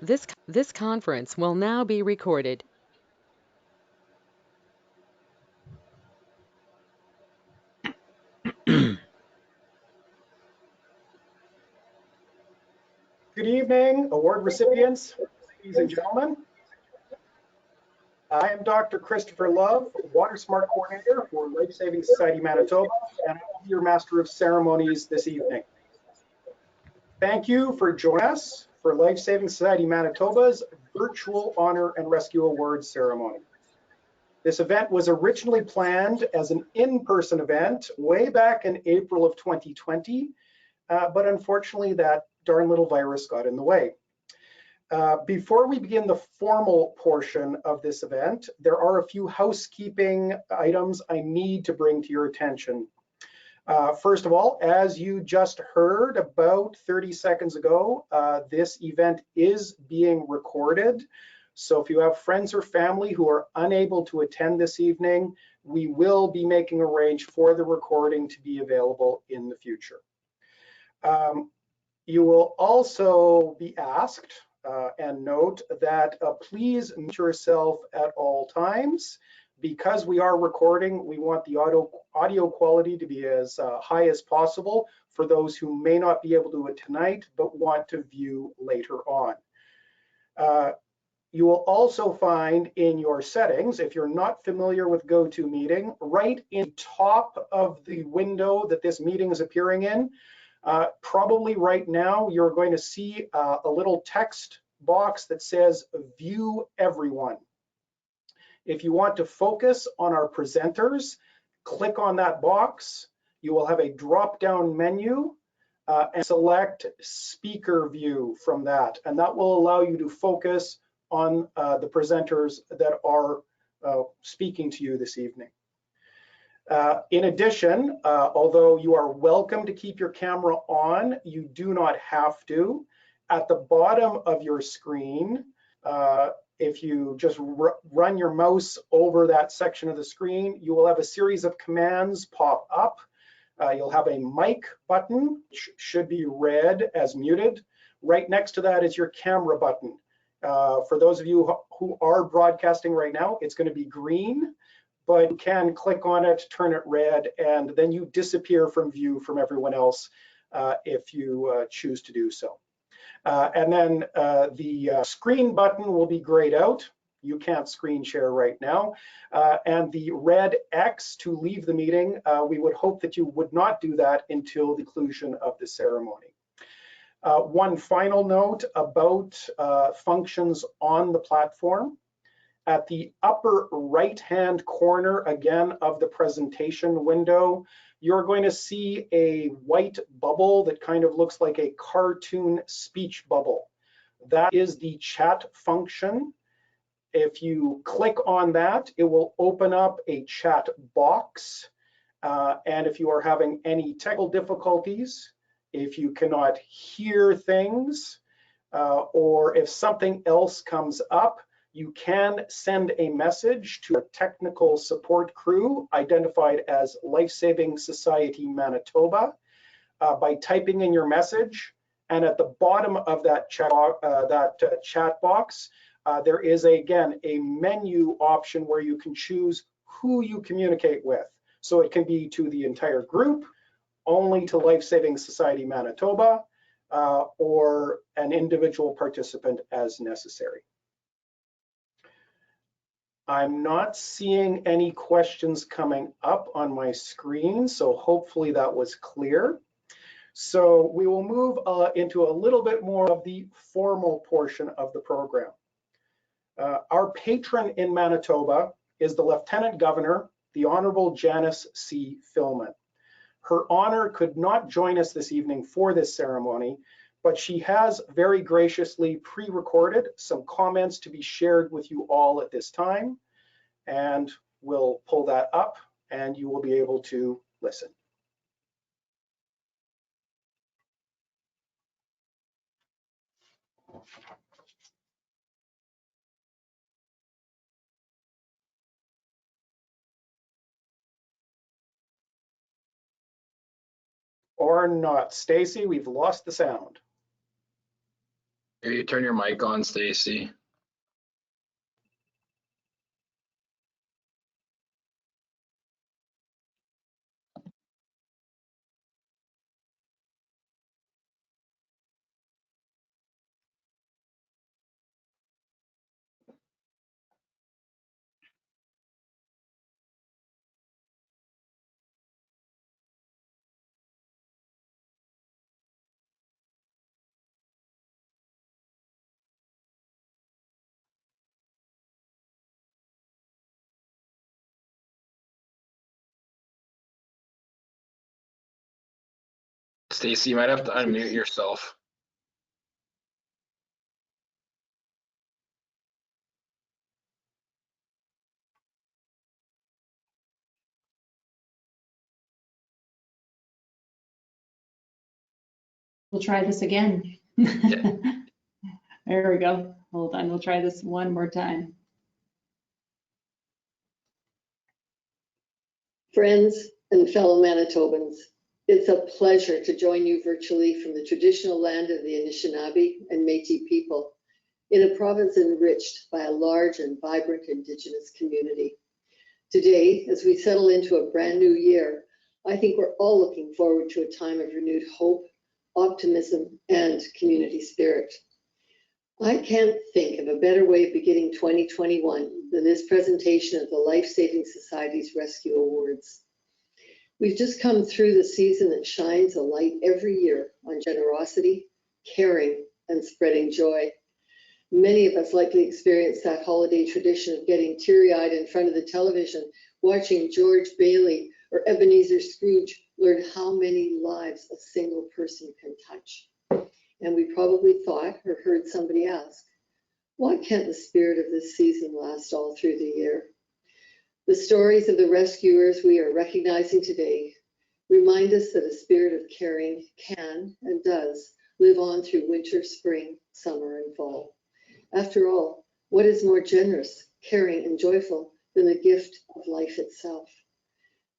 This conference will now be recorded. Good evening, award recipients, ladies and gentlemen. I am Dr. Christopher Love, Water Smart Coordinator for Lifesaving Society Manitoba, and I will be your Master of Ceremonies this evening. Thank you for joining us for Lifesaving Society Manitoba's virtual Honor and Rescue Awards ceremony. This event was originally planned as an in-person event way back in April of 2020, but unfortunately that darn little virus got in the way. Before we begin the formal portion of this event, there are a few housekeeping items I need to bring to your attention. First of all, as you just heard about 30 seconds ago, this event is being recorded. So if you have friends or family who are unable to attend this evening, we will be making arrangements for the recording to be available in the future. You will also be asked and note that please mute yourself at all times. Because we are recording, we want the audio quality to be as high as possible for those who may not be able to do it tonight but want to view later on. You will also find in your settings, if you're not familiar with GoToMeeting, right in top of the window that this meeting is appearing in, probably right now, you're going to see a little text box that says View Everyone. If you want to focus on our presenters, click on that box. You will have a drop-down menu and select Speaker View from that, and that will allow you to focus on the presenters that are speaking to you this evening. In addition, although you are welcome to keep your camera on, you do not have to. At the bottom of your screen, if you just run your mouse over that section of the screen, you will have a series of commands pop up. You'll have a mic button, which should be red as muted. Right next to that is your camera button. For those of you who are broadcasting right now, it's going to be green, but you can click on it, turn it red, and then you disappear from view from everyone else if you choose to do so. And then the screen button will be grayed out. You can't screen share right now. And the red X to leave the meeting, we would hope that you would not do that until the conclusion of the ceremony. One final note about functions on the platform. At the upper right-hand corner, again, of the presentation window, you're going to see a white bubble that kind of looks like a cartoon speech bubble. That is the chat function. If you click on that, it will open up a chat box. And if you are having any technical difficulties, if you cannot hear things, or if something else comes up, you can send a message to a technical support crew identified as Lifesaving Society Manitoba by typing in your message. And at the bottom of that chat box, there is, again, a menu option where you can choose who you communicate with. So it can be to the entire group, only to Lifesaving Society Manitoba, or an individual participant as necessary. I'm not seeing any questions coming up on my screen, so hopefully that was clear. So we will move into a little bit more of the formal portion of the program. Our patron in Manitoba is the Lieutenant Governor, the Honourable Janice C. Filmon. Her honor could not join us this evening for this ceremony, but she has very graciously pre-recorded some comments to be shared with you all at this time, and we'll pull that up and you will be able to listen. Or not. Stacy, we've lost the sound. Here, you turn your mic on, Stacy. Stacy, you might have to unmute yourself. We'll try this again. Yeah. There we go. Hold on, we'll try this one more time. Friends and fellow Manitobans, it's a pleasure to join you virtually from the traditional land of the Anishinaabe and Métis people in a province enriched by a large and vibrant Indigenous community. Today, as we settle into a brand new year, I think we're all looking forward to a time of renewed hope, optimism, and community spirit. I can't think of a better way of beginning 2021 than this presentation of the Lifesaving Society's Rescue Awards. We've just come through the season that shines a light every year on generosity, caring, and spreading joy. Many of us likely experienced that holiday tradition of getting teary-eyed in front of the television, watching George Bailey or Ebenezer Scrooge learn how many lives a single person can touch. And we probably thought or heard somebody ask, why can't the spirit of this season last all through the year? The stories of the rescuers we are recognizing today remind us that a spirit of caring can and does live on through winter, spring, summer, and fall. After all, what is more generous, caring, and joyful than the gift of life itself?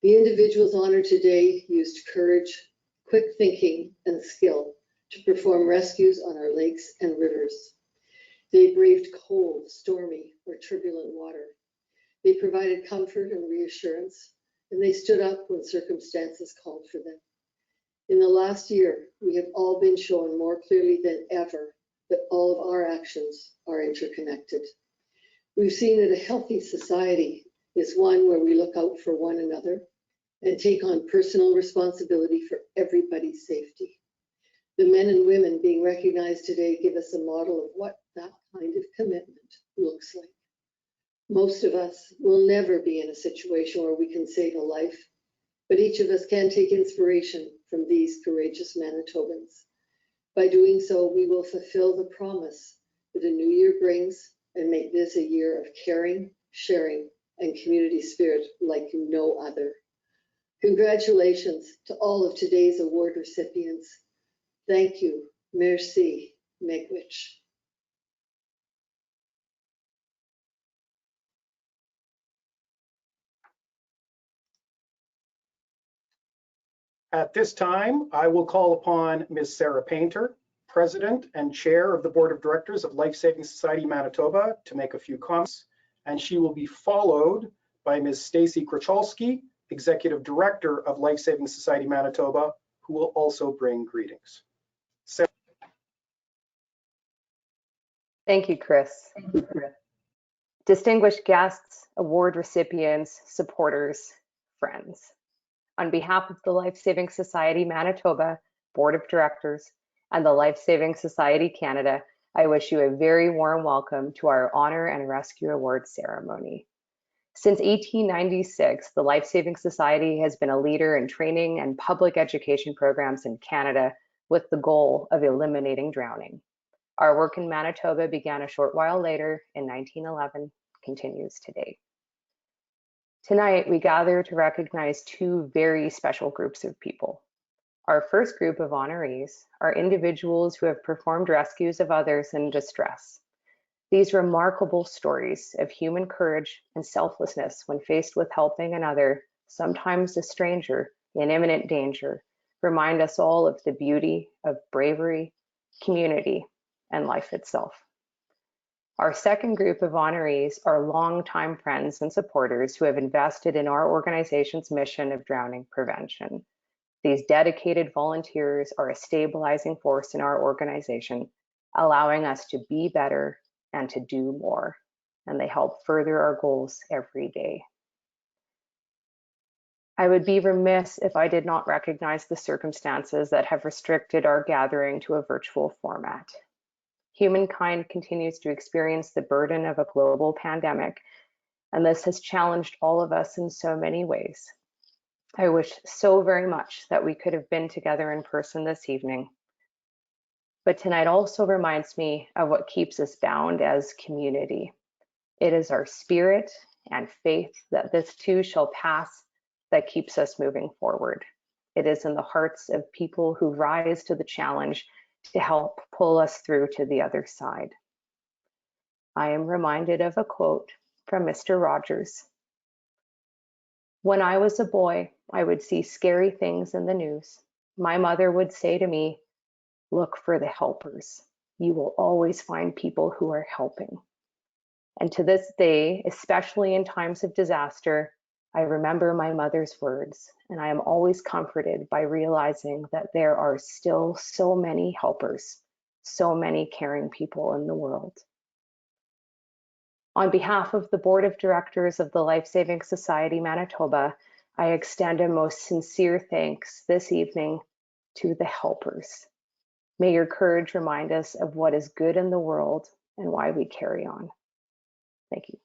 The individuals honored today used courage, quick thinking, and skill to perform rescues on our lakes and rivers. They braved cold, stormy, or turbulent water. They provided comfort and reassurance, and they stood up when circumstances called for them. In the last year, we have all been shown more clearly than ever that all of our actions are interconnected. We've seen that a healthy society is one where we look out for one another and take on personal responsibility for everybody's safety. The men and women being recognized today give us a model of what that kind of commitment looks like. Most of us will never be in a situation where we can save a life, but each of us can take inspiration from these courageous Manitobans. By doing so, we will fulfill the promise that a new year brings and make this a year of caring, sharing, and community spirit like no other. Congratulations to all of today's award recipients. Thank you. Merci. Miigwech. At this time, I will call upon Ms. Sarah Painter, President and Chair of the Board of Directors of Lifesaving Society Manitoba, to make a few comments, and she will be followed by Ms. Stacy Krachalski, Executive Director of Lifesaving Society Manitoba, who will also bring greetings. Sarah. Thank you, Chris. Distinguished guests, award recipients, supporters, friends. On behalf of the Lifesaving Society Manitoba Board of Directors and the Lifesaving Society Canada, I wish you a very warm welcome to our Honor and Rescue Award ceremony. Since 1896, the Lifesaving Society has been a leader in training and public education programs in Canada with the goal of eliminating drowning. Our work in Manitoba began a short while later in 1911, continues today. Tonight, we gather to recognize two very special groups of people. Our first group of honorees are individuals who have performed rescues of others in distress. These remarkable stories of human courage and selflessness when faced with helping another, sometimes a stranger, in imminent danger, remind us all of the beauty of bravery, community, and life itself. Our second group of honorees are longtime friends and supporters who have invested in our organization's mission of drowning prevention. These dedicated volunteers are a stabilizing force in our organization, allowing us to be better and to do more, and they help further our goals every day. I would be remiss if I did not recognize the circumstances that have restricted our gathering to a virtual format. Humankind continues to experience the burden of a global pandemic, and this has challenged all of us in so many ways. I wish so very much that we could have been together in person this evening. But tonight also reminds me of what keeps us bound as community. It is our spirit and faith that this too shall pass that keeps us moving forward. It is in the hearts of people who rise to the challenge to help pull us through to the other side. I am reminded of a quote from Mr. Rogers. When I was a boy, I would see scary things in the news. My mother would say to me, "Look for the helpers. You will always find people who are helping." And to this day, especially in times of disaster, I remember my mother's words, and I am always comforted by realizing that there are still so many helpers, so many caring people in the world. On behalf of the Board of Directors of the Lifesaving Society Manitoba, I extend a most sincere thanks this evening to the helpers. May your courage remind us of what is good in the world and why we carry on. Thank you.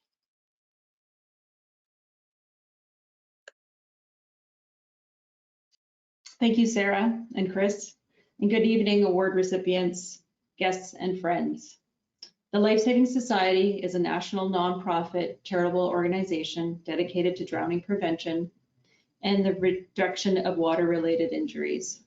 Thank you, Sarah and Chris, and good evening, award recipients, guests, and friends. The Lifesaving Society is a national nonprofit charitable organization dedicated to drowning prevention and the reduction of water-related injuries.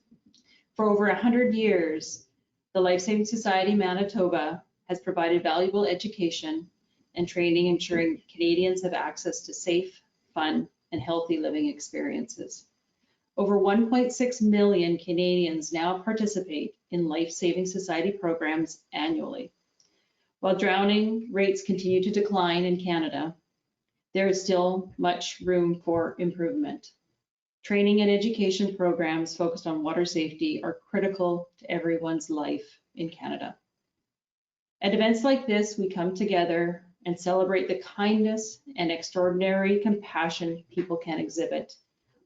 For over 100 years, the Lifesaving Society Manitoba has provided valuable education and training, ensuring Canadians have access to safe, fun, and healthy living experiences. Over 1.6 million Canadians now participate in Lifesaving Society programs annually. While drowning rates continue to decline in Canada, there is still much room for improvement. Training and education programs focused on water safety are critical to everyone's life in Canada. At events like this, we come together and celebrate the kindness and extraordinary compassion people can exhibit,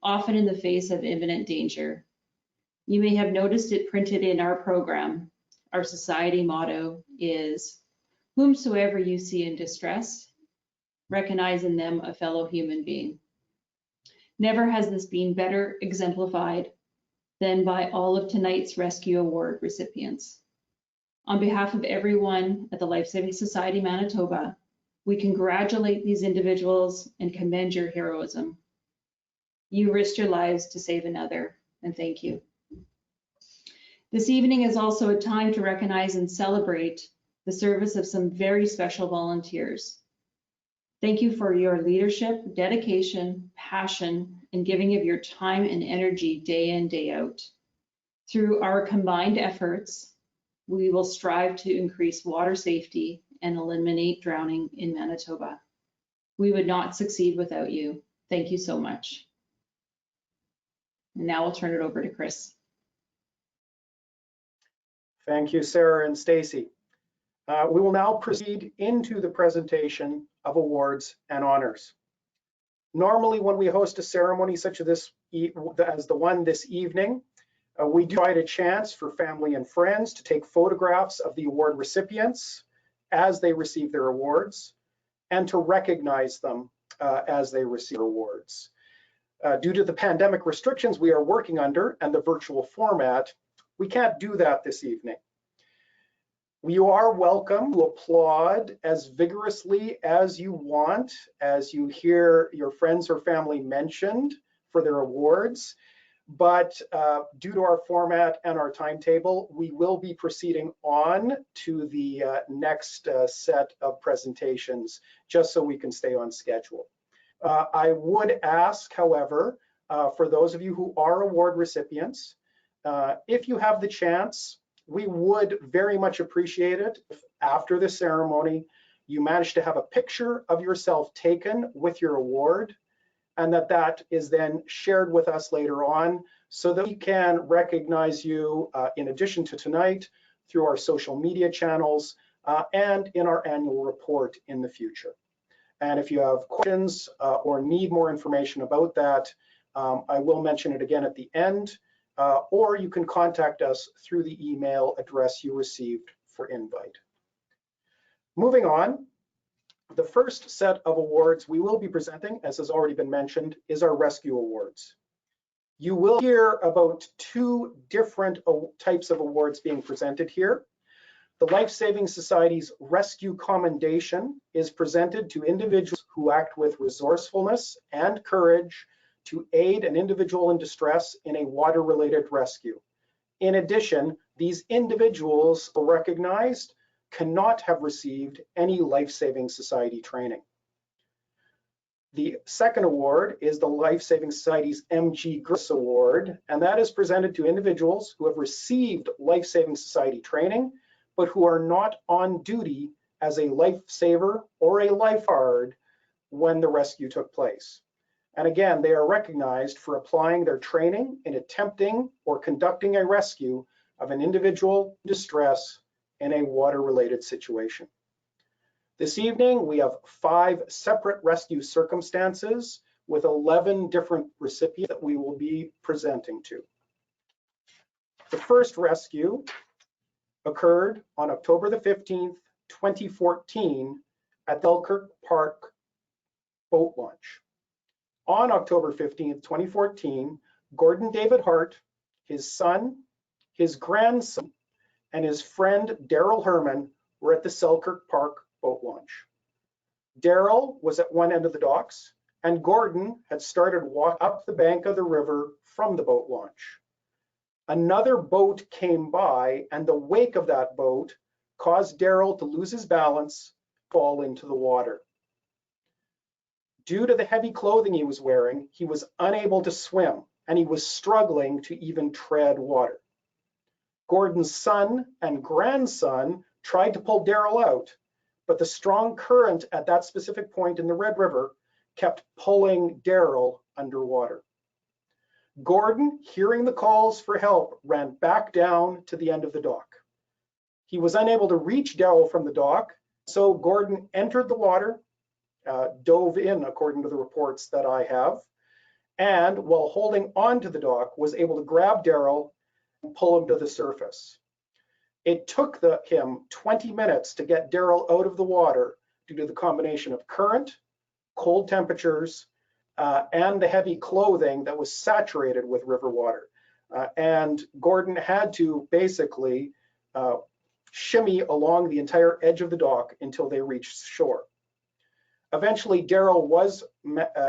often in the face of imminent danger. You may have noticed it printed in our program. Our society motto is, "Whomsoever you see in distress, recognize in them a fellow human being." Never has this been better exemplified than by all of tonight's Rescue Award recipients. On behalf of everyone at the Lifesaving Society Manitoba, we congratulate these individuals and commend your heroism. You risked your lives to save another, and thank you. This evening is also a time to recognize and celebrate the service of some very special volunteers. Thank you for your leadership, dedication, passion, and giving of your time and energy day in, day out. Through our combined efforts, we will strive to increase water safety and eliminate drowning in Manitoba. We would not succeed without you. Thank you so much. And now I'll turn it over to Chris. Thank you, Sarah and Stacy. We will now proceed into the presentation of awards and honors. Normally, when we host a ceremony such as this, as the one this evening, we do provide a chance for family and friends to take photographs of the award recipients as they receive their awards and to recognize them as they receive awards. Due to the pandemic restrictions we are working under and the virtual format, we can't do that this evening. You are welcome to applaud as vigorously as you want as you hear your friends or family mentioned for their awards. But due to our format and our timetable, we will be proceeding on to the next set of presentations, just so we can stay on schedule. I would ask, however, for those of you who are award recipients, if you have the chance, we would very much appreciate it if after the ceremony, you manage to have a picture of yourself taken with your award, and that is then shared with us later on so that we can recognize you in addition to tonight through our social media channels and in our annual report in the future. And if you have questions or need more information about that, I will mention it again at the end, or you can contact us through the email address you received for invite. Moving on, the first set of awards we will be presenting, as has already been mentioned, is our Rescue Awards. You will hear about two different types of awards being presented here. The Lifesaving Society's Rescue Commendation is presented to individuals who act with resourcefulness and courage to aid an individual in distress in a water-related rescue. In addition, these individuals recognized cannot have received any Lifesaving Society training. The second award is the Lifesaving Society's MG Grace Award, and that is presented to individuals who have received Lifesaving Society training, but who are not on duty as a lifesaver or a lifeguard when the rescue took place. And again, they are recognized for applying their training in attempting or conducting a rescue of an individual in distress in a water-related situation. This evening, we have 5 separate rescue circumstances with 11 different recipients that we will be presenting to. The first rescue occurred on October the 15th, 2014 at the Selkirk Park boat launch. On October 15th, 2014, Gordon David Hart, his son, his grandson, and his friend Daryl Herman were at the Selkirk Park boat launch. Daryl was at one end of the docks, and Gordon had started walking up the bank of the river from the boat launch. Another boat came by, and the wake of that boat caused Daryl to lose his balance, fall into the water. Due to the heavy clothing he was wearing, he was unable to swim, and he was struggling to even tread water. Gordon's son and grandson tried to pull Daryl out, but the strong current at that specific point in the Red River kept pulling Daryl underwater. Gordon, hearing the calls for help, ran back down to the end of the dock. He was unable to reach Daryl from the dock, so Gordon entered the water, dove in according to the reports that I have, and while holding on to the dock, was able to grab Daryl and pull him to the surface. It took him 20 minutes to get Daryl out of the water due to the combination of current, cold temperatures, and the heavy clothing that was saturated with river water. And Gordon had to basically shimmy along the entire edge of the dock until they reached shore. Eventually, Daryl was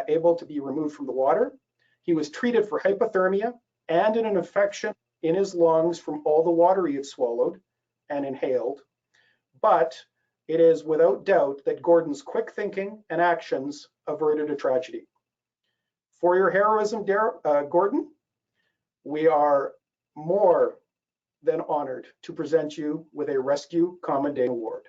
able to be removed from the water. He was treated for hypothermia and an infection in his lungs from all the water he had swallowed and inhaled. But it is without doubt that Gordon's quick thinking and actions averted a tragedy. For your heroism, Gordon, we are more than honored to present you with a Rescue Commendation Award.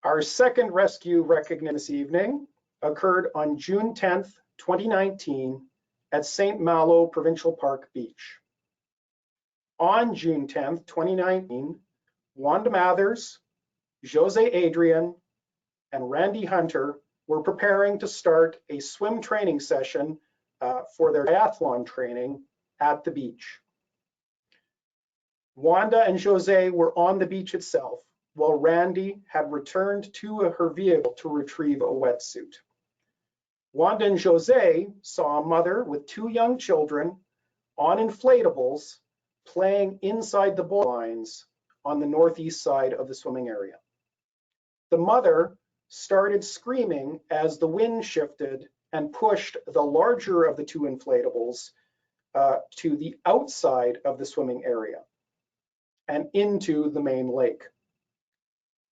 Our second rescue recognition this evening occurred on June 10th, 2019 at St. Malo Provincial Park Beach. On June 10th, 2019, Wanda Mathers, Jose Adrian, and Randy Hunter were preparing to start a swim training session for their triathlon training at the beach. Wanda and Jose were on the beach itself, while Randy had returned to her vehicle to retrieve a wetsuit. Wanda and Jose saw a mother with 2 young children on inflatables playing inside the boat lines on the northeast side of the swimming area. The mother started screaming as the wind shifted and pushed the larger of the 2 inflatables to the outside of the swimming area and into the main lake.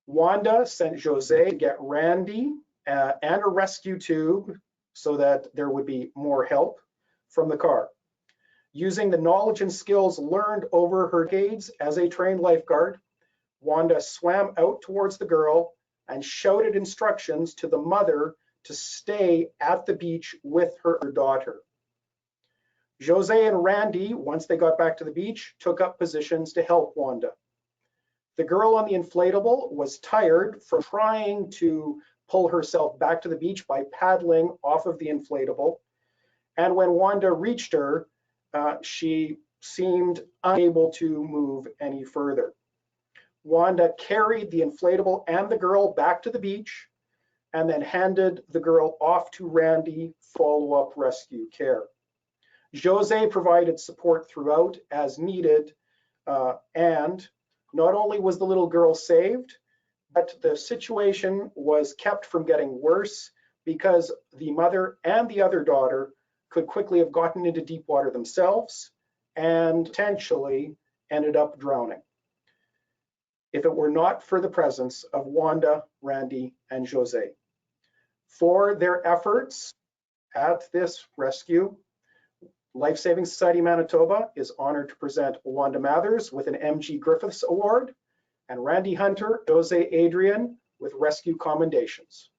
Wanda sent Jose to get Randy and a rescue tube so that there would be more help from the car. Using the knowledge and skills learned over her decades as a trained lifeguard, Wanda swam out towards the girl and shouted instructions to the mother to stay at the beach with her daughter. Jose and Randy, once they got back to the beach, took up positions to help Wanda. The girl on the inflatable was tired from trying to pull herself back to the beach by paddling off of the inflatable. And when Wanda reached her, she seemed unable to move any further. Wanda carried the inflatable and the girl back to the beach and then handed the girl off to Randy for follow-up rescue care. Jose provided support throughout as needed, and not only was the little girl saved, but the situation was kept from getting worse because the mother and the other daughter could quickly have gotten into deep water themselves and potentially ended up drowning if it were not for the presence of Wanda, Randy, and Jose. For their efforts at this rescue, Lifesaving Society Manitoba is honored to present Wanda Mathers with an M.G. Griffiths Award and Randy Hunter, Jose Adrian with rescue commendations.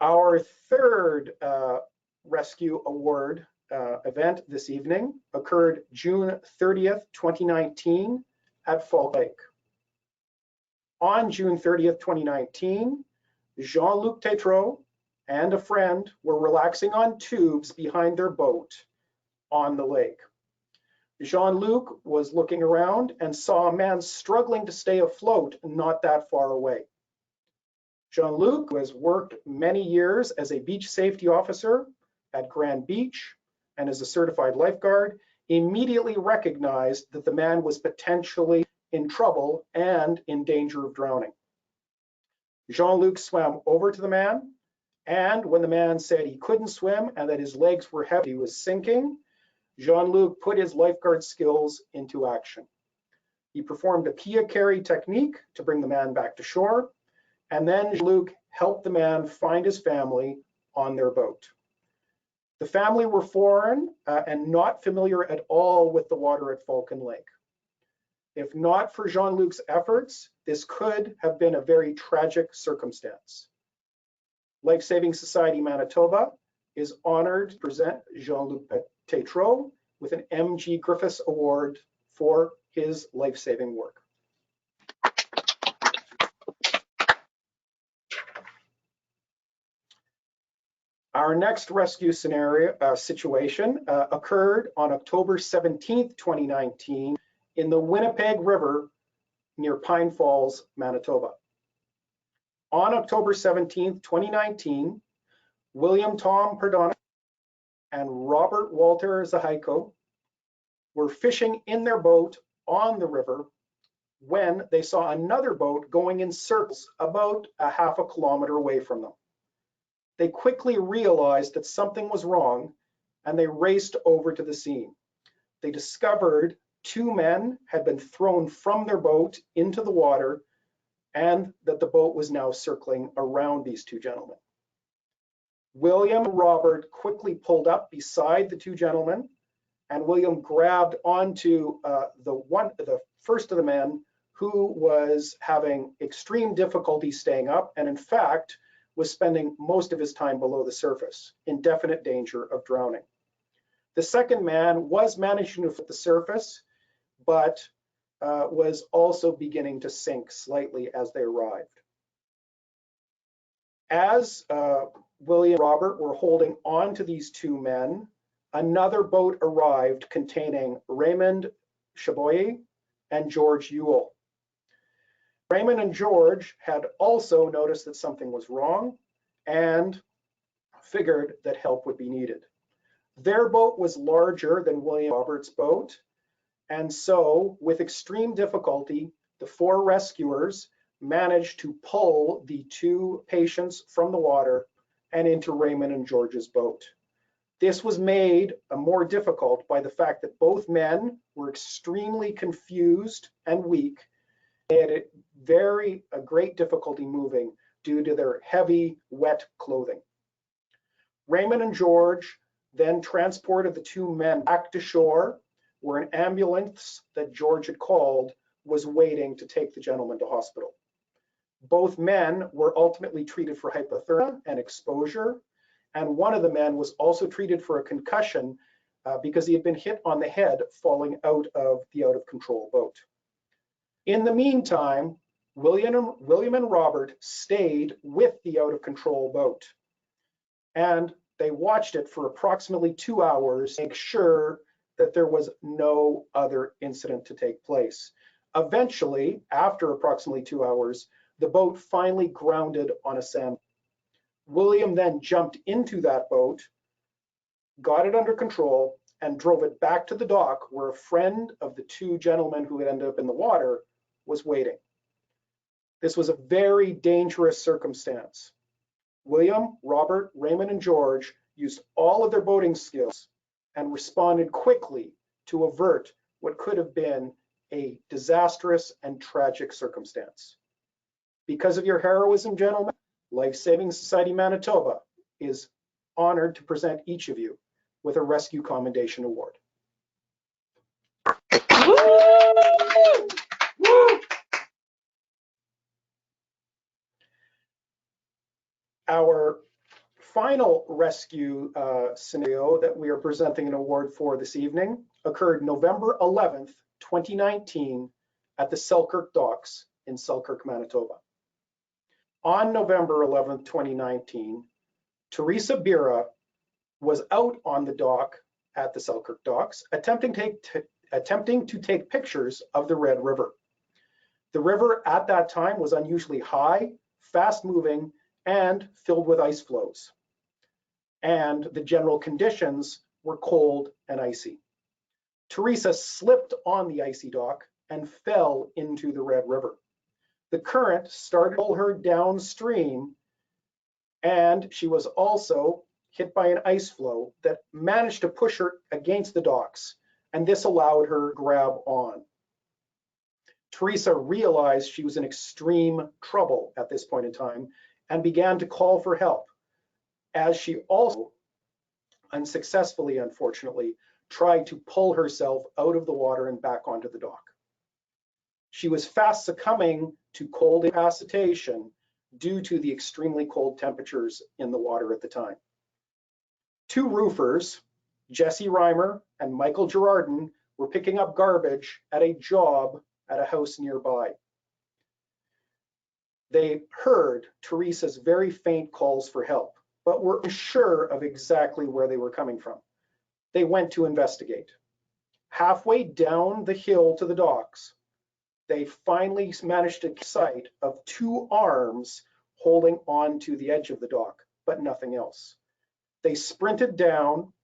Our third rescue award event this evening occurred June 30th, 2019 at Fall Lake. On June 30th, 2019, Jean-Luc Tétrault and a friend were relaxing on tubes behind their boat on the lake. Jean-Luc was looking around and saw a man struggling to stay afloat not that far away. Jean-Luc, who has worked many years as a beach safety officer at Grand Beach and as a certified lifeguard, immediately recognized that the man was potentially in trouble and in danger of drowning. Jean-Luc swam over to the man, and when the man said he couldn't swim and that his legs were heavy, he was sinking, Jean-Luc put his lifeguard skills into action. He performed a Pia carry technique to bring the man back to shore, and then Jean-Luc helped the man find his family on their boat. The family were foreign and not familiar at all with the water at Falcon Lake. If not for Jean-Luc's efforts, this could have been a very tragic circumstance. Lifesaving Society Manitoba is honored to present Jean-Luc Tétrault with an M.G. Griffiths Award for his life-saving work. Our next rescue situation occurred on October 17th, 2019 in the Winnipeg River near Pine Falls, Manitoba. On October 17th, 2019, William Tom Perdona and Robert Walter Zahaiko were fishing in their boat on the river when they saw another boat going in circles about a half a kilometer away from them. They quickly realized that something was wrong and they raced over to the scene. They discovered two men had been thrown from their boat into the water and that the boat was now circling around these two gentlemen. William and Robert quickly pulled up beside the two gentlemen, and William grabbed onto the first of the men who was having extreme difficulty staying up and in fact was spending most of his time below the surface, in definite danger of drowning. The second man was managing to fit the surface, but was also beginning to sink slightly as they arrived. As William and Robert were holding on to these two men, another boat arrived containing Raymond Chaboyer and George Ewell. Raymond and George had also noticed that something was wrong and figured that help would be needed. Their boat was larger than William Robert's boat, and so with extreme difficulty, the four rescuers managed to pull the two patients from the water and into Raymond and George's boat. This was made more difficult by the fact that both men were extremely confused and weak. They had a great difficulty moving due to their heavy, wet clothing. Raymond and George then transported the two men back to shore, where an ambulance that George had called was waiting to take the gentleman to hospital. Both men were ultimately treated for hypothermia and exposure, and one of the men was also treated for a concussion because he had been hit on the head falling out of the out-of-control boat. In the meantime, William and Robert stayed with the out-of-control boat, and they watched it for approximately 2 hours to make sure that there was no other incident to take place. Eventually, after approximately 2 hours, the boat finally grounded on a sand. William then jumped into that boat, got it under control, and drove it back to the dock where a friend of the two gentlemen who had ended up in the water was waiting. This was a very dangerous circumstance. William, Robert, Raymond, and George used all of their boating skills and responded quickly to avert what could have been a disastrous and tragic circumstance. Because of your heroism, gentlemen, Lifesaving Society Manitoba is honored to present each of you with a Rescue Commendation Award. Our final rescue scenario that we are presenting an award for this evening occurred November 11th, 2019 at the Selkirk Docks in Selkirk, Manitoba. On November 11th, 2019, Teresa Bira was out on the dock at the Selkirk Docks attempting to take pictures of the Red River. The river at that time was unusually high, fast moving, and filled with ice flows. And the general conditions were cold and icy. Teresa slipped on the icy dock and fell into the Red River. The current started to pull her downstream, and she was also hit by an ice flow that managed to push her against the docks, and this allowed her to grab on. Teresa realized she was in extreme trouble at this point in time and began to call for help, as she also unsuccessfully, unfortunately, tried to pull herself out of the water and back onto the dock. She was fast succumbing to cold incapacitation due to the extremely cold temperatures in the water at the time. Two roofers, Jesse Reimer and Michael Girardin, were picking up garbage at a job at a house nearby. They heard Teresa's very faint calls for help, but were unsure of exactly where they were coming from. They went to investigate. Halfway down the hill to the docks, they finally managed to get sight of two arms holding on to the edge of the dock, but nothing else. They sprinted down.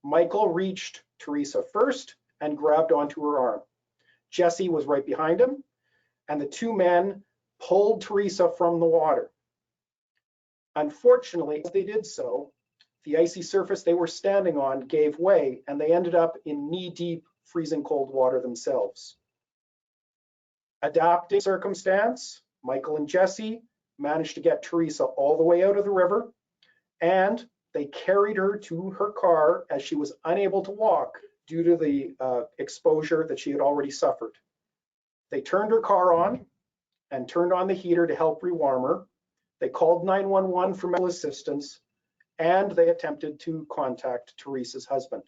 Michael reached Teresa first and grabbed onto her arm. Jesse was right behind him, and the two men pulled Teresa from the water. Unfortunately, as they did so, the icy surface they were standing on gave way, and they ended up in knee-deep, freezing cold water themselves. Adapting circumstance, Michael and Jesse managed to get Teresa all the way out of the river, and they carried her to her car as she was unable to walk due to the exposure that she had already suffered. They turned her car on and turned on the heater to help rewarm her. They called 911 for medical assistance, and they attempted to contact Teresa's husband.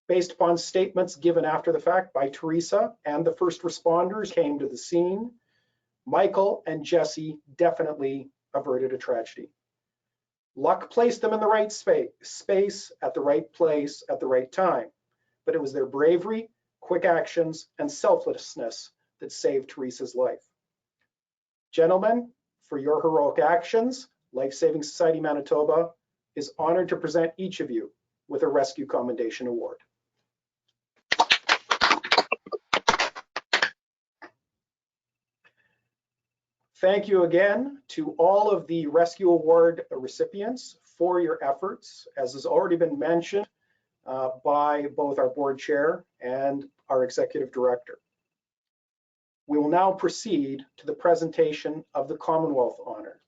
Based upon statements given after the fact by Teresa and the first responders came to the scene, Michael and Jesse definitely averted a tragedy. Luck placed them in the right space at the right place at the right time, but it was their bravery, quick actions, and selflessness that saved Teresa's life. Gentlemen, for your heroic actions, Lifesaving Society Manitoba is honored to present each of you with a Rescue Commendation Award. Thank you again to all of the Rescue Award recipients for your efforts. As has already been mentioned by both our board chair and our executive director. We will now proceed to the presentation of the Commonwealth Honor.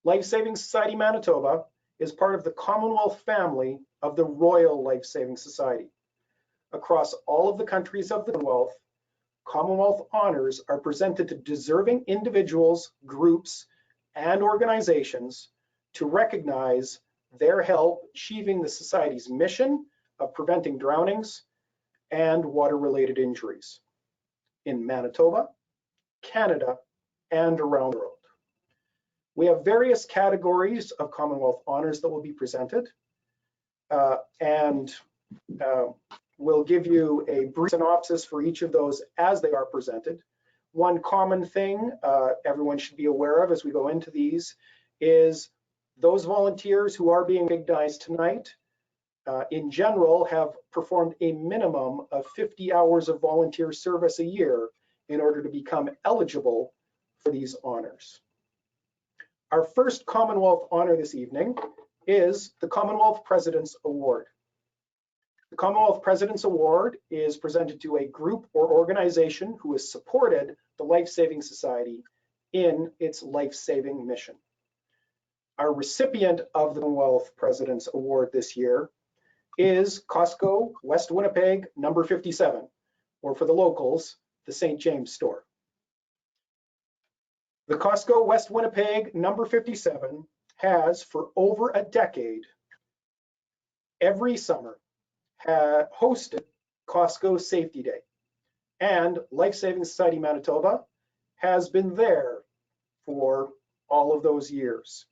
Lifesaving Society Manitoba is part of the Commonwealth family of the Royal Lifesaving Society. Across all of the countries of the Commonwealth honors are presented to deserving individuals, groups, and organizations to recognize their help achieving the Society's mission of preventing drownings and water-related injuries in Manitoba, Canada, and around the world. We have various categories of Commonwealth honors that will be presented, and we'll give you a brief synopsis for each of those as they are presented. One common thing everyone should be aware of as we go into these is those volunteers who are being recognized tonight, in general, have performed a minimum of 50 hours of volunteer service a year in order to become eligible for these honors. Our first Commonwealth honor this evening is the Commonwealth President's Award. The Commonwealth President's Award is presented to a group or organization who has supported the Lifesaving Society in its life-saving mission. Our recipient of the Commonwealth President's Award this year is Costco West Winnipeg number 57, or for the locals, the St. James store. The Costco West Winnipeg number 57 has, for over a decade, every summer hosted Costco Safety Day, and Lifesaving Society Manitoba has been there for all of those years.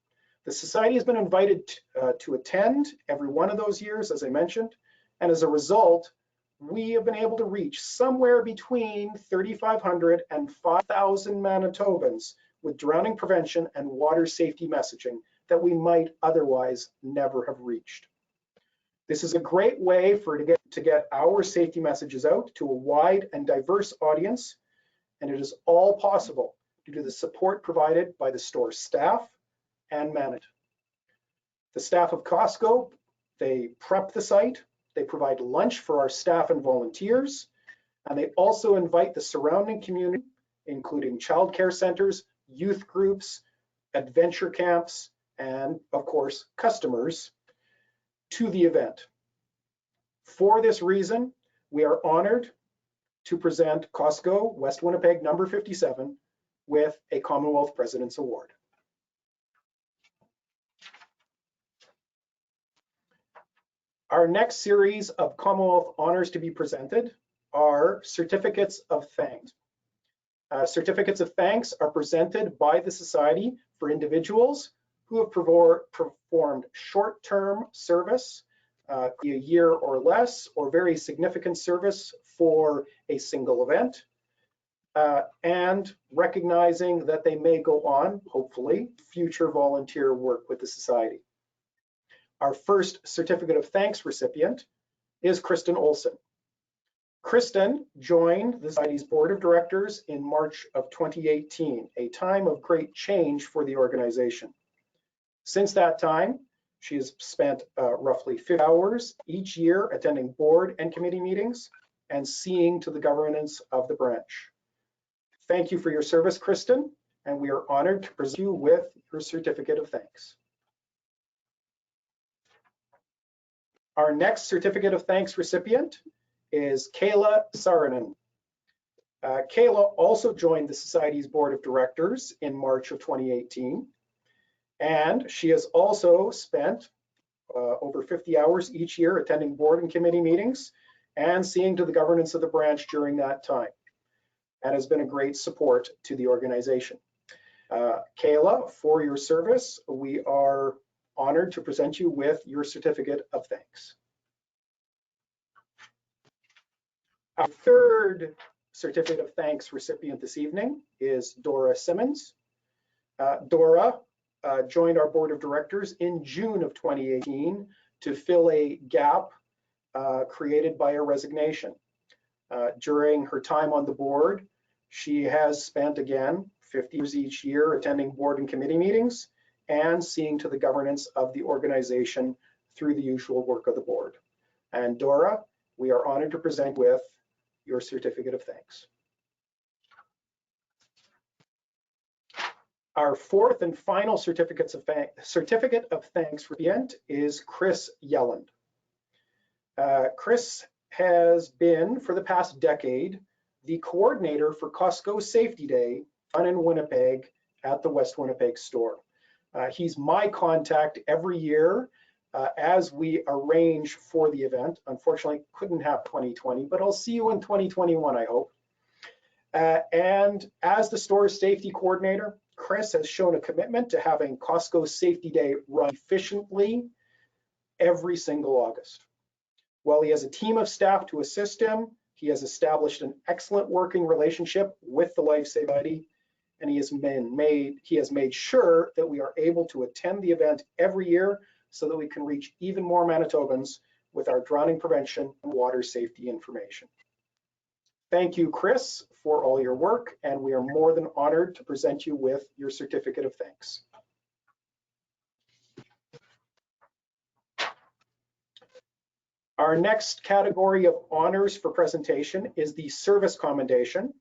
The Society has been invited to attend every one of those years, as I mentioned, and as a result, we have been able to reach somewhere between 3,500 and 5,000 Manitobans with drowning prevention and water safety messaging that we might otherwise never have reached. This is a great way to get our safety messages out to a wide and diverse audience, and it is all possible due to the support provided by the store staff and management. The staff of Costco, they prep the site, they provide lunch for our staff and volunteers, and they also invite the surrounding community, including childcare centers, youth groups, adventure camps, and of course, customers, to the event. For this reason, we are honored to present Costco West Winnipeg number 57 with a Commonwealth President's Award. Our next series of Commonwealth honors to be presented are certificates of thanks. Certificates of thanks are presented by the Society for individuals who have performed short-term service, a year or less, or very significant service for a single event, and recognizing that they may go on, hopefully, future volunteer work with the Society. Our first certificate of thanks recipient is Kristen Olson. Kristen joined the Society's Board of Directors in March of 2018, a time of great change for the organization. Since that time, she has spent roughly 50 hours each year attending board and committee meetings and seeing to the governance of the branch. Thank you for your service, Kristen, and we are honored to present you with your certificate of thanks. Our next certificate of thanks recipient is Kayla Saarinen. Kayla also joined the Society's Board of Directors in March of 2018, and she has also spent over 50 hours each year attending board and committee meetings and seeing to the governance of the branch during that time, and has been a great support to the organization. Kayla, for your service, we are honored to present you with your certificate of thanks. Our third certificate of thanks recipient this evening is Dora Simmons. Dora joined our board of directors in June of 2018 to fill a gap created by a resignation. During her time on the board, she has spent, again, 50 hours each year attending board and committee meetings and seeing to the governance of the organization through the usual work of the board. And Dora, we are honored to present with your certificate of thanks. Our fourth and final certificate of thanks recipient is Chris Yelland. Chris has been, for the past decade, the coordinator for Costco Safety Day fun in Winnipeg at the West Winnipeg store. He's my contact every year as we arrange for the event. Unfortunately, couldn't have 2020, but I'll see you in 2021, I hope. And as the store's safety coordinator, Chris has shown a commitment to having Costco Safety Day run efficiently every single August. While he has a team of staff to assist him, he has established an excellent working relationship with the Lifesaving Society, and he has made sure that we are able to attend the event every year so that we can reach even more Manitobans with our drowning prevention and water safety information. Thank you, Chris, for all your work, and we are more than honored to present you with your certificate of thanks. Our next category of honors for presentation is the Service Commendation.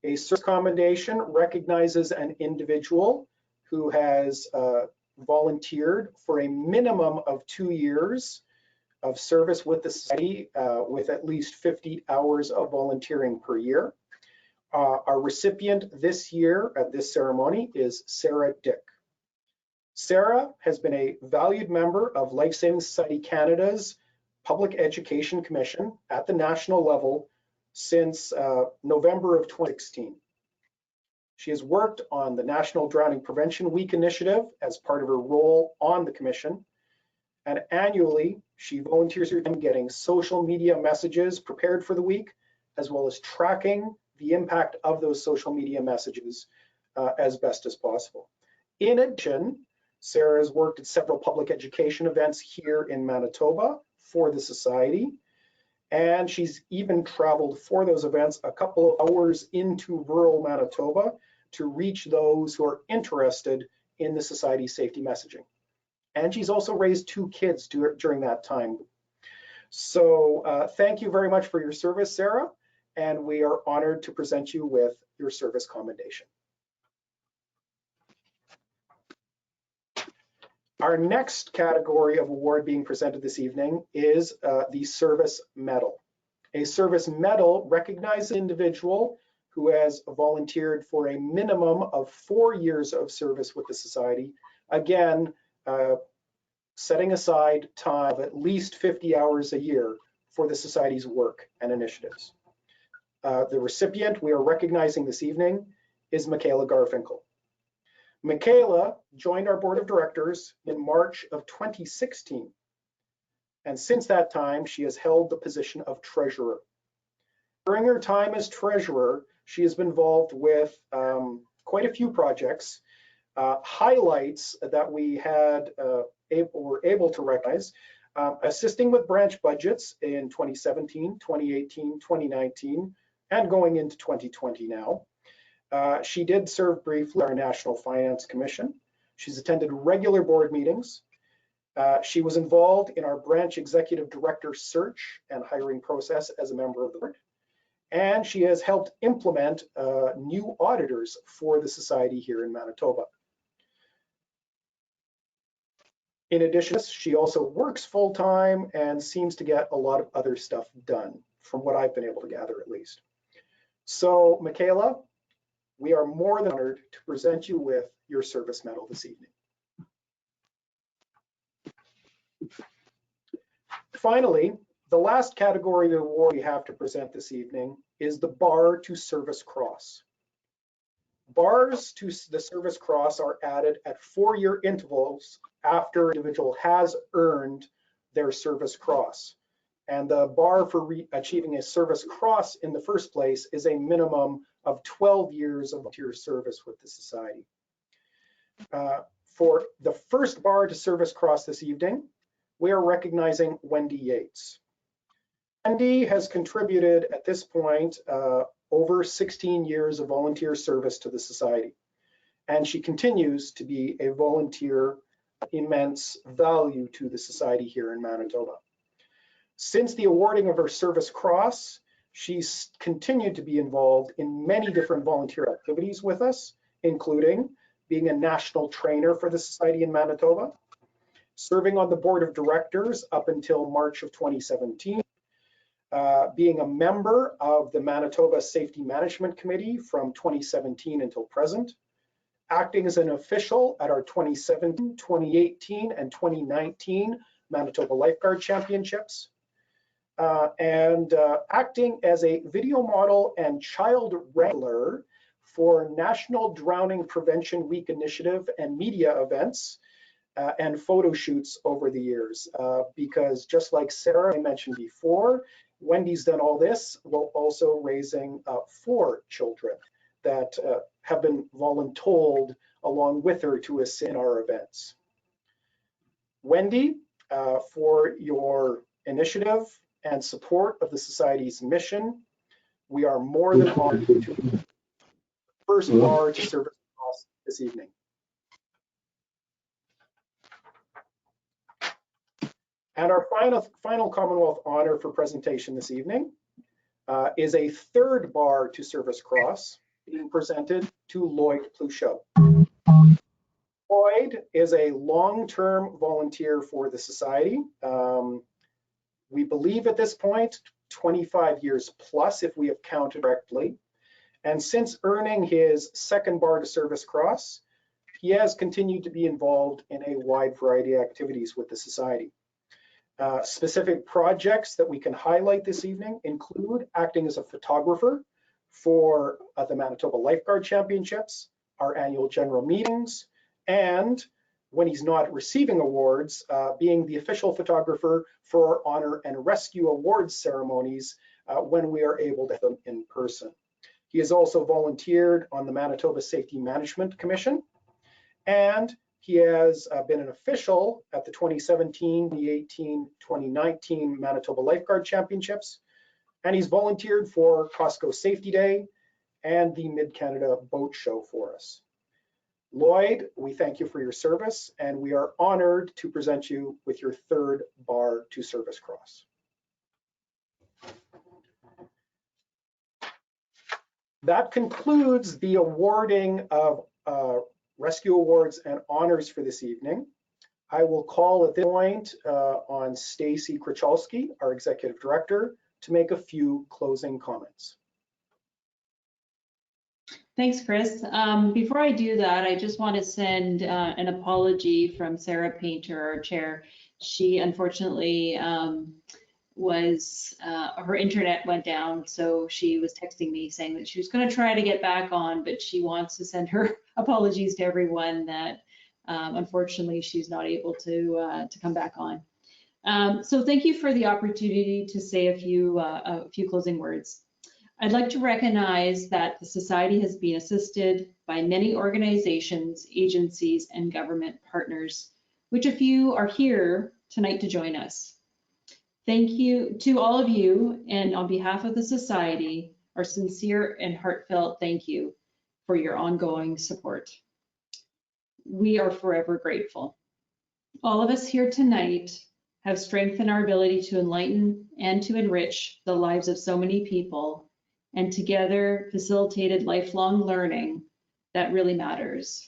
A service commendation recognizes an individual who has volunteered for a minimum of 2 years of service with the society with at least 50 hours of volunteering per year. Our recipient this year at this ceremony is Sarah Dick. Sarah has been a valued member of Lifesaving Society Canada's Public Education Commission at the national level since November of 2016. She has worked on the National Drowning Prevention Week initiative as part of her role on the commission, and annually she volunteers her time getting social media messages prepared for the week, as well as tracking the impact of those social media messages as best as possible. In addition, Sarah has worked at several public education events here in Manitoba for the society, and she's even traveled for those events a couple of hours into rural Manitoba to reach those who are interested in the society's safety messaging. And she's also raised 2 kids during that time. So thank you very much for your service, Sarah, and we are honored to present you with your service commendation. Our next category of award being presented this evening is the Service Medal. A Service Medal recognizes an individual who has volunteered for a minimum of 4 years of service with the society, again, setting aside time of at least 50 hours a year for the society's work and initiatives. The recipient we are recognizing this evening is Michaela Garfinkel. Michaela joined our board of directors in March of 2016, and since that time she has held the position of treasurer. During her time as treasurer, she has been involved with quite a few projects. Highlights that we were able to recognize: assisting with branch budgets in 2017, 2018, 2019, and going into 2020 now. She did serve briefly on our National Finance Commission. She's attended regular board meetings. She was involved in our branch executive director search and hiring process as a member of the board. And she has helped implement new auditors for the society here in Manitoba. In addition, she also works full-time and seems to get a lot of other stuff done, from what I've been able to gather at least. So, Michaela, we are more than honored to present you with your service medal this evening. Finally, the last category of award we have to present this evening is the Bar to Service Cross. Bars to the Service Cross are added at 4-year intervals after an individual has earned their Service Cross. And the bar for achieving a Service Cross in the first place is a minimum of 12 years of volunteer service with the society. For the first Bar to Service Cross this evening, we are recognizing Wendy Yates. Wendy has contributed at this point over 16 years of volunteer service to the society, and she continues to be a volunteer of immense value to the society here in Manitoba. Since the awarding of her Service Cross, she's continued to be involved in many different volunteer activities with us, including being a national trainer for the Society in Manitoba, serving on the board of directors up until March of 2017, being a member of the Manitoba Safety Management Committee from 2017 until present, acting as an official at our 2017, 2018, and 2019 Manitoba Lifeguard Championships, and acting as a video model and child wrangler for National Drowning Prevention Week initiative and media events and photo shoots over the years. Because just like Sarah I mentioned before, Wendy's done all this while also raising 4 children that have been voluntold along with her to assist in our events. Wendy, for your initiative and support of the Society's mission, we are more than honored to be the first bar to service cross this evening. And our final Commonwealth honor for presentation this evening is a 3rd bar to service cross being presented to Lloyd Pluchot. Lloyd is a long-term volunteer for the Society. We believe at this point 25 years plus if we have counted correctly. And since earning his 2nd bar to service cross, he has continued to be involved in a wide variety of activities with the Society. Specific projects that we can highlight this evening include acting as a photographer for the Manitoba Lifeguard Championships, our annual general meetings, and when he's not receiving awards, being the official photographer for our honor and rescue awards ceremonies when we are able to have them in person. He has also volunteered on the Manitoba Safety Management Commission, and he has been an official at the 2017, 2018, 2019 Manitoba Lifeguard Championships, and he's volunteered for Costco Safety Day and the Mid-Canada Boat Show for us. Lloyd, we thank you for your service, and we are honored to present you with your 3rd bar to service cross. That concludes the awarding of rescue awards and honors for this evening. I will call at this point on Stacy Krachalski, our Executive Director, to make a few closing comments. Thanks, Chris. Before I do that, I just want to send an apology from Sarah Painter, our chair. She unfortunately her internet went down, so she was texting me saying that she was going to try to get back on, but she wants to send her apologies to everyone that unfortunately she's not able to come back on. So thank you for the opportunity to say a few closing words. I'd like to recognize that the Society has been assisted by many organizations, agencies, and government partners, which a few are here tonight to join us. Thank you to all of you, and on behalf of the Society, our sincere and heartfelt thank you for your ongoing support. We are forever grateful. All of us here tonight have strengthened our ability to enlighten and to enrich the lives of so many people, and together facilitated lifelong learning that really matters.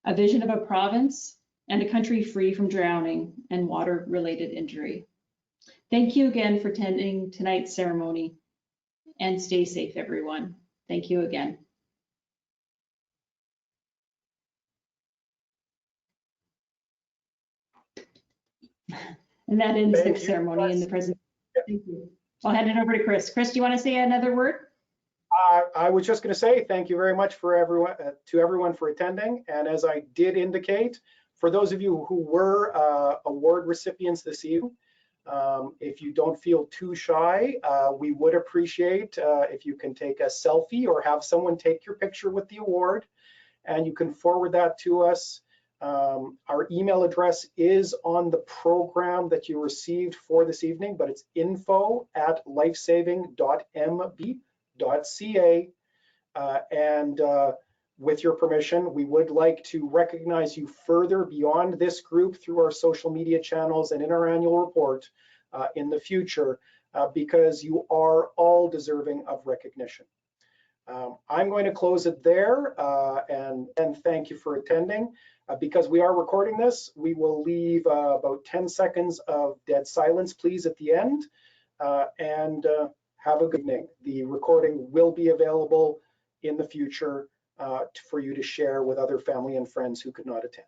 A vision of a province and a country free from drowning and water-related injury. Thank you again for attending tonight's ceremony, and stay safe, everyone. Thank you again. And that ends the ceremony and the presentation. Thank you. I'll hand it over to Chris. Chris, do you want to say another word? I was just going to say thank you very much for everyone for attending. And as I did indicate, for those of you who were award recipients this evening, if you don't feel too shy, we would appreciate if you can take a selfie or have someone take your picture with the award, and you can forward that to us. Our email address is on the program that you received for this evening, but it's info@lifesaving.mb.ca. And with your permission, we would like to recognize you further beyond this group through our social media channels and in our annual report in the future, because you are all deserving of recognition. I'm going to close it there and thank you for attending. Because we are recording this, we will leave about 10 seconds of dead silence, please, at the end. And have a good evening. The recording will be available in the future for you to share with other family and friends who could not attend.